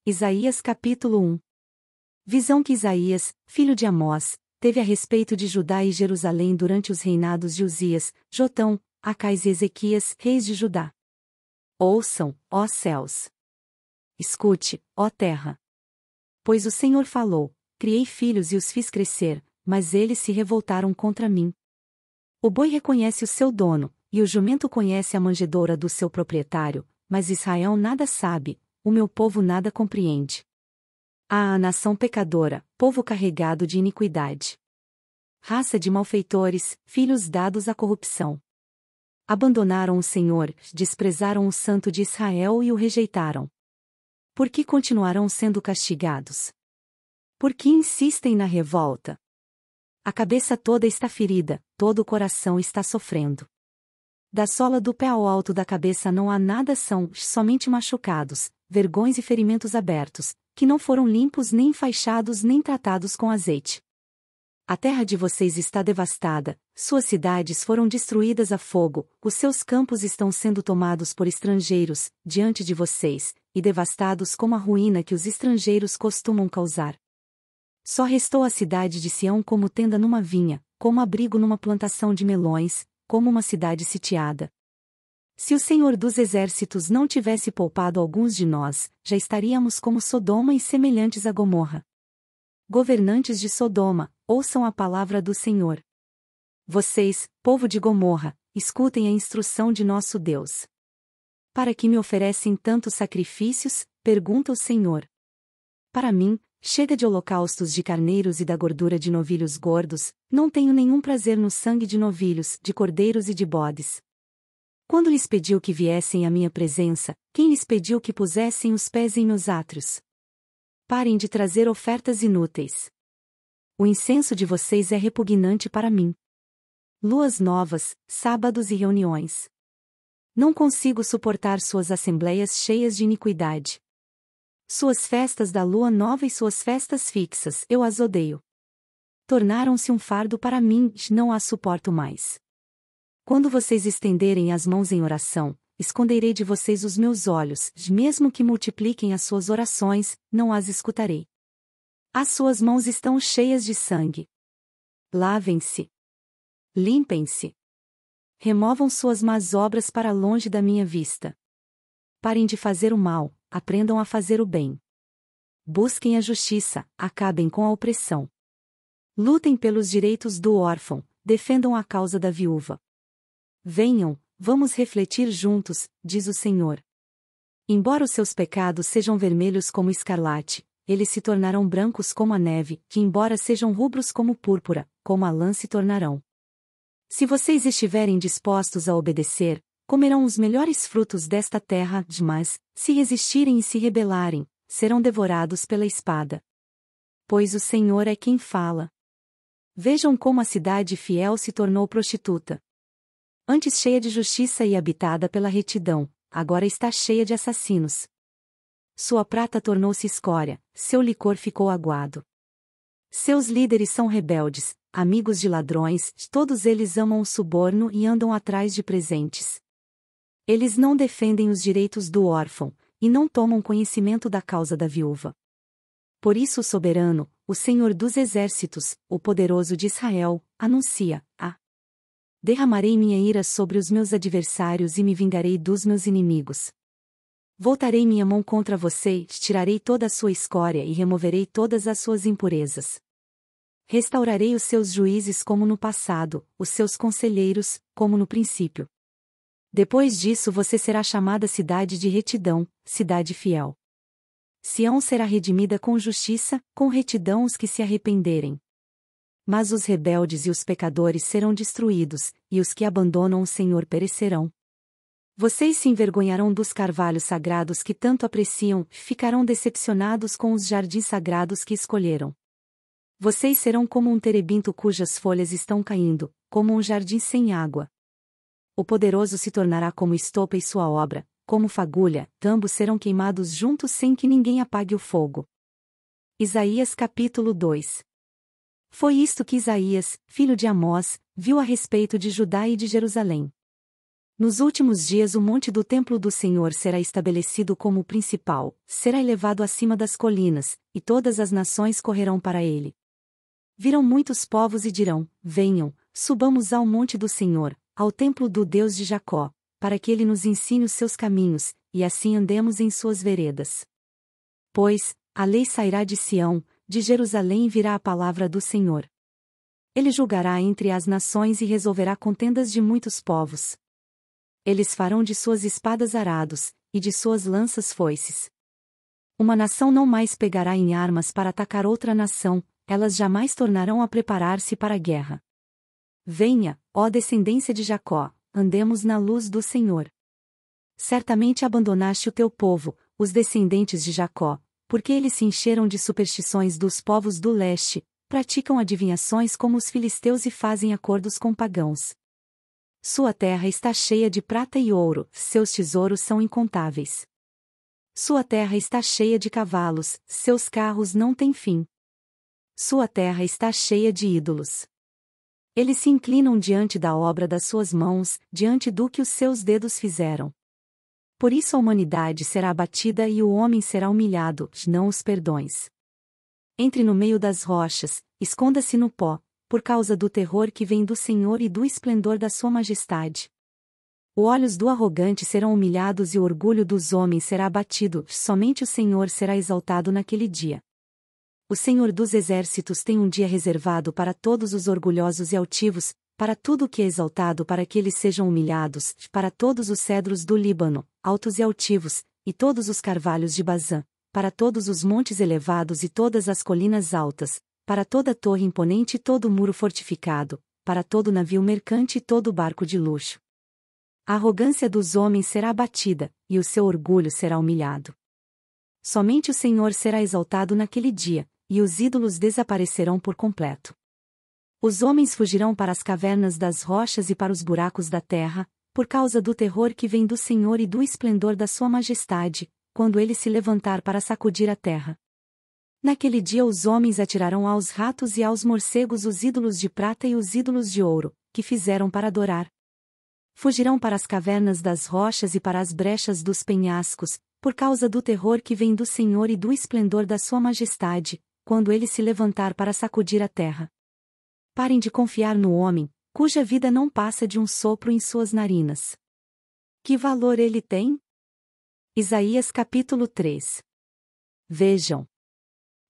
Isaías capítulo 1. Visão que Isaías, filho de Amós, teve a respeito de Judá e Jerusalém durante os reinados de Uzias, Jotão, Acais e Ezequias, reis de Judá. Ouçam, ó céus! Escute, ó terra! Pois o Senhor falou: criei filhos e os fiz crescer, mas eles se revoltaram contra mim. O boi reconhece o seu dono, e o jumento conhece a manjedoura do seu proprietário, mas Israel nada sabe, o meu povo nada compreende. Ah, nação pecadora, povo carregado de iniquidade! Raça de malfeitores, filhos dados à corrupção. Abandonaram o Senhor, desprezaram o Santo de Israel e o rejeitaram. Por que continuarão sendo castigados? Por que insistem na revolta? A cabeça toda está ferida, todo o coração está sofrendo. Da sola do pé ao alto da cabeça não há nada, são somente machucados, vergões e ferimentos abertos, que não foram limpos nem enfaixados nem tratados com azeite. A terra de vocês está devastada, suas cidades foram destruídas a fogo, os seus campos estão sendo tomados por estrangeiros, diante de vocês, e devastados como a ruína que os estrangeiros costumam causar. Só restou a cidade de Sião como tenda numa vinha, como abrigo numa plantação de melões, como uma cidade sitiada. Se o Senhor dos Exércitos não tivesse poupado alguns de nós, já estaríamos como Sodoma e semelhantes a Gomorra. Governantes de Sodoma, ouçam a palavra do Senhor. Vocês, povo de Gomorra, escutem a instrução de nosso Deus. Para que me oferecem tantos sacrifícios? Pergunta o Senhor. Para mim, chega de holocaustos de carneiros e da gordura de novilhos gordos, não tenho nenhum prazer no sangue de novilhos, de cordeiros e de bodes. Quando lhes pediu que viessem à minha presença, quem lhes pediu que pusessem os pés em meus átrios? Parem de trazer ofertas inúteis. O incenso de vocês é repugnante para mim. Luas novas, sábados e reuniões. Não consigo suportar suas assembleias cheias de iniquidade. Suas festas da lua nova e suas festas fixas, eu as odeio. Tornaram-se um fardo para mim, não as suporto mais. Quando vocês estenderem as mãos em oração, esconderei de vocês os meus olhos, mesmo que multipliquem as suas orações, não as escutarei. As suas mãos estão cheias de sangue. Lavem-se. Limpem-se. Removam suas más obras para longe da minha vista. Parem de fazer o mal, aprendam a fazer o bem. Busquem a justiça, acabem com a opressão. Lutem pelos direitos do órfão, defendam a causa da viúva. Venham, vamos refletir juntos, diz o Senhor. Embora os seus pecados sejam vermelhos como escarlate, eles se tornarão brancos como a neve, que embora sejam rubros como púrpura, como a lã se tornarão. Se vocês estiverem dispostos a obedecer, comerão os melhores frutos desta terra, mas, se resistirem e se rebelarem, serão devorados pela espada. Pois o Senhor é quem fala. Vejam como a cidade fiel se tornou prostituta. Antes cheia de justiça e habitada pela retidão, agora está cheia de assassinos. Sua prata tornou-se escória, seu licor ficou aguado. Seus líderes são rebeldes, amigos de ladrões, todos eles amam o suborno e andam atrás de presentes. Eles não defendem os direitos do órfão, e não tomam conhecimento da causa da viúva. Por isso o soberano, o Senhor dos Exércitos, o poderoso de Israel, anuncia: derramarei minha ira sobre os meus adversários e me vingarei dos meus inimigos. Voltarei minha mão contra vocês, tirarei toda a sua escória e removerei todas as suas impurezas. Restaurarei os seus juízes como no passado, os seus conselheiros, como no princípio. Depois disso você será chamada cidade de retidão, cidade fiel. Sião será redimida com justiça, com retidão os que se arrependerem. Mas os rebeldes e os pecadores serão destruídos, e os que abandonam o Senhor perecerão. Vocês se envergonharão dos carvalhos sagrados que tanto apreciam, ficarão decepcionados com os jardins sagrados que escolheram. Vocês serão como um terebinto cujas folhas estão caindo, como um jardim sem água. O poderoso se tornará como estopa e sua obra, como fagulha, ambos serão queimados juntos sem que ninguém apague o fogo. Isaías capítulo 2. Foi isto que Isaías, filho de Amós, viu a respeito de Judá e de Jerusalém. Nos últimos dias o monte do templo do Senhor será estabelecido como o principal, será elevado acima das colinas, e todas as nações correrão para ele. Virão muitos povos e dirão: venham, subamos ao monte do Senhor, ao templo do Deus de Jacó, para que ele nos ensine os seus caminhos, e assim andemos em suas veredas. Pois, a lei sairá de Sião, de Jerusalém virá a palavra do Senhor. Ele julgará entre as nações e resolverá contendas de muitos povos. Eles farão de suas espadas arados, e de suas lanças foices. Uma nação não mais pegará em armas para atacar outra nação, elas jamais tornarão a preparar-se para a guerra. Venha, ó descendência de Jacó, andemos na luz do Senhor. Certamente abandonaste o teu povo, os descendentes de Jacó, porque eles se encheram de superstições dos povos do leste, praticam adivinhações como os filisteus e fazem acordos com pagãos. Sua terra está cheia de prata e ouro, seus tesouros são incontáveis. Sua terra está cheia de cavalos, seus carros não têm fim. Sua terra está cheia de ídolos. Eles se inclinam diante da obra das suas mãos, diante do que os seus dedos fizeram. Por isso a humanidade será abatida e o homem será humilhado, não os perdões. Entre no meio das rochas, esconda-se no pó, por causa do terror que vem do Senhor e do esplendor da sua majestade. Os olhos do arrogante serão humilhados e o orgulho dos homens será abatido, somente o Senhor será exaltado naquele dia. O Senhor dos exércitos tem um dia reservado para todos os orgulhosos e altivos, para tudo o que é exaltado para que eles sejam humilhados, para todos os cedros do Líbano, altos e altivos, e todos os carvalhos de Bazã, para todos os montes elevados e todas as colinas altas, para toda torre imponente e todo muro fortificado, para todo navio mercante e todo barco de luxo. A arrogância dos homens será abatida, e o seu orgulho será humilhado. Somente o Senhor será exaltado naquele dia, e os ídolos desaparecerão por completo. Os homens fugirão para as cavernas das rochas e para os buracos da terra, por causa do terror que vem do Senhor e do esplendor da sua majestade, quando ele se levantar para sacudir a terra. Naquele dia os homens atirarão aos ratos e aos morcegos os ídolos de prata e os ídolos de ouro, que fizeram para adorar. Fugirão para as cavernas das rochas e para as brechas dos penhascos, por causa do terror que vem do Senhor e do esplendor da sua majestade, quando ele se levantar para sacudir a terra. Parem de confiar no homem, cuja vida não passa de um sopro em suas narinas. Que valor ele tem? Isaías capítulo 3. Vejam.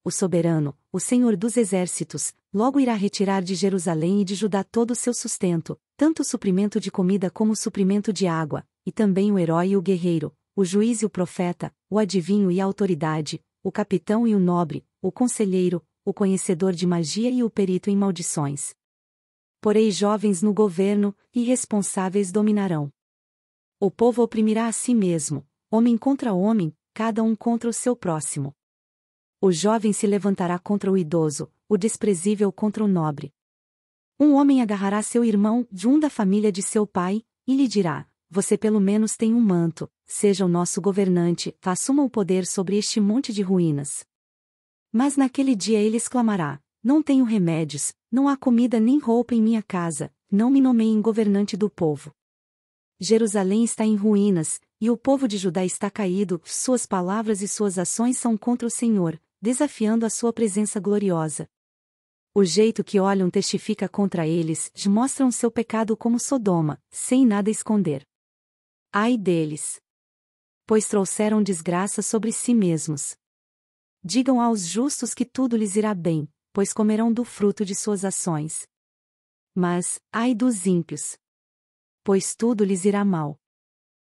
O soberano, o Senhor dos exércitos, logo irá retirar de Jerusalém e de Judá todo o seu sustento, tanto o suprimento de comida como o suprimento de água, e também o herói e o guerreiro, o juiz e o profeta, o adivinho e a autoridade, o capitão e o nobre, o conselheiro, o conhecedor de magia e o perito em maldições. Porém jovens no governo, e irresponsáveis dominarão. O povo oprimirá a si mesmo, homem contra homem, cada um contra o seu próximo. O jovem se levantará contra o idoso, o desprezível contra o nobre. Um homem agarrará seu irmão, de um da família de seu pai, e lhe dirá: você pelo menos tem um manto, seja o nosso governante, assuma o poder sobre este monte de ruínas. Mas naquele dia ele exclamará: não tenho remédios, não há comida nem roupa em minha casa, não me nomeiem governante do povo. Jerusalém está em ruínas, e o povo de Judá está caído, suas palavras e suas ações são contra o Senhor, desafiando a sua presença gloriosa. O jeito que olham testifica contra eles, mostram seu pecado como Sodoma, sem nada esconder. Ai deles! Pois trouxeram desgraça sobre si mesmos. Digam aos justos que tudo lhes irá bem, pois comerão do fruto de suas ações. Mas, ai dos ímpios! Pois tudo lhes irá mal.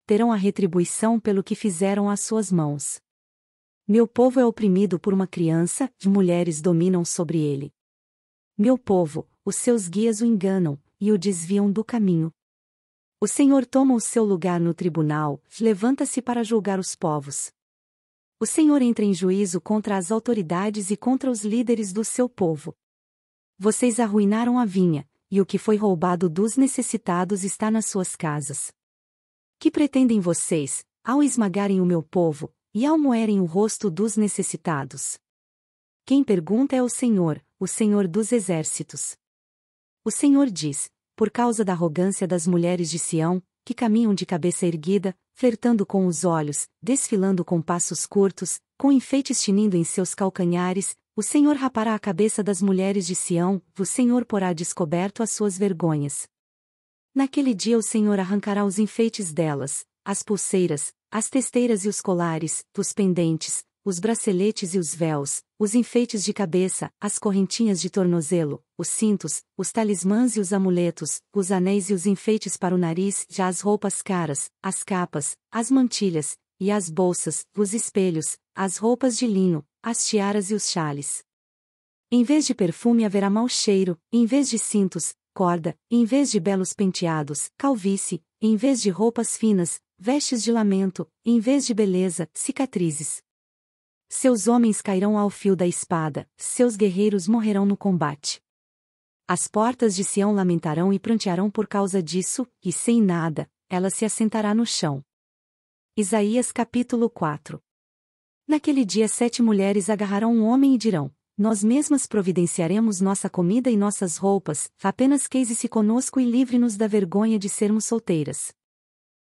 Terão a retribuição pelo que fizeram às suas mãos. Meu povo é oprimido por uma criança, mulheres dominam sobre ele. Meu povo, os seus guias o enganam, e o desviam do caminho. O Senhor toma o seu lugar no tribunal, levanta-se para julgar os povos. O Senhor entra em juízo contra as autoridades e contra os líderes do seu povo. Vocês arruinaram a vinha, e o que foi roubado dos necessitados está nas suas casas. Que pretendem vocês, ao esmagarem o meu povo, e ao moerem o rosto dos necessitados? Quem pergunta é o Senhor dos exércitos. O Senhor diz: por causa da arrogância das mulheres de Sião, que caminham de cabeça erguida, flertando com os olhos, desfilando com passos curtos, com enfeites tinindo em seus calcanhares. O Senhor rapará a cabeça das mulheres de Sião, o Senhor porá a descoberto as suas vergonhas. Naquele dia o Senhor arrancará os enfeites delas, as pulseiras, as testeiras e os colares, os pendentes, os braceletes e os véus, os enfeites de cabeça, as correntinhas de tornozelo, os cintos, os talismãs e os amuletos, os anéis e os enfeites para o nariz, já as roupas caras, as capas, as mantilhas, e as bolsas, os espelhos, as roupas de linho, as tiaras e os xales. Em vez de perfume haverá mau cheiro, em vez de cintos, corda, em vez de belos penteados, calvície, em vez de roupas finas, vestes de lamento, em vez de beleza, cicatrizes. Seus homens cairão ao fio da espada, seus guerreiros morrerão no combate. As portas de Sião lamentarão e prantearão por causa disso, e sem nada, ela se assentará no chão. Isaías capítulo 4. Naquele dia 7 mulheres agarrarão um homem e dirão: nós mesmas providenciaremos nossa comida e nossas roupas, apenas queise-se conosco e livre-nos da vergonha de sermos solteiras.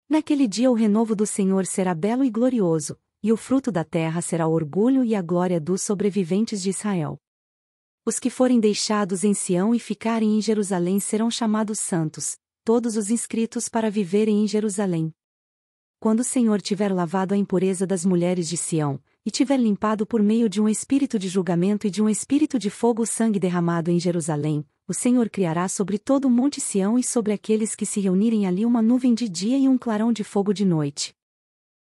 Naquele dia o renovo do Senhor será belo e glorioso, e o fruto da terra será o orgulho e a glória dos sobreviventes de Israel. Os que forem deixados em Sião e ficarem em Jerusalém serão chamados santos, todos os inscritos para viverem em Jerusalém. Quando o Senhor tiver lavado a impureza das mulheres de Sião, e tiver limpado por meio de um espírito de julgamento e de um espírito de fogo o sangue derramado em Jerusalém, o Senhor criará sobre todo o monte Sião e sobre aqueles que se reunirem ali uma nuvem de dia e um clarão de fogo de noite.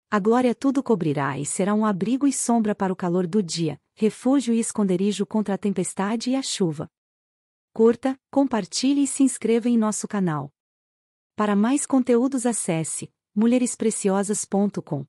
A glória tudo cobrirá e será um abrigo e sombra para o calor do dia, refúgio e esconderijo contra a tempestade e a chuva. Curta, compartilhe e se inscreva em nosso canal. Para mais conteúdos acesse mulherespreciosas.com.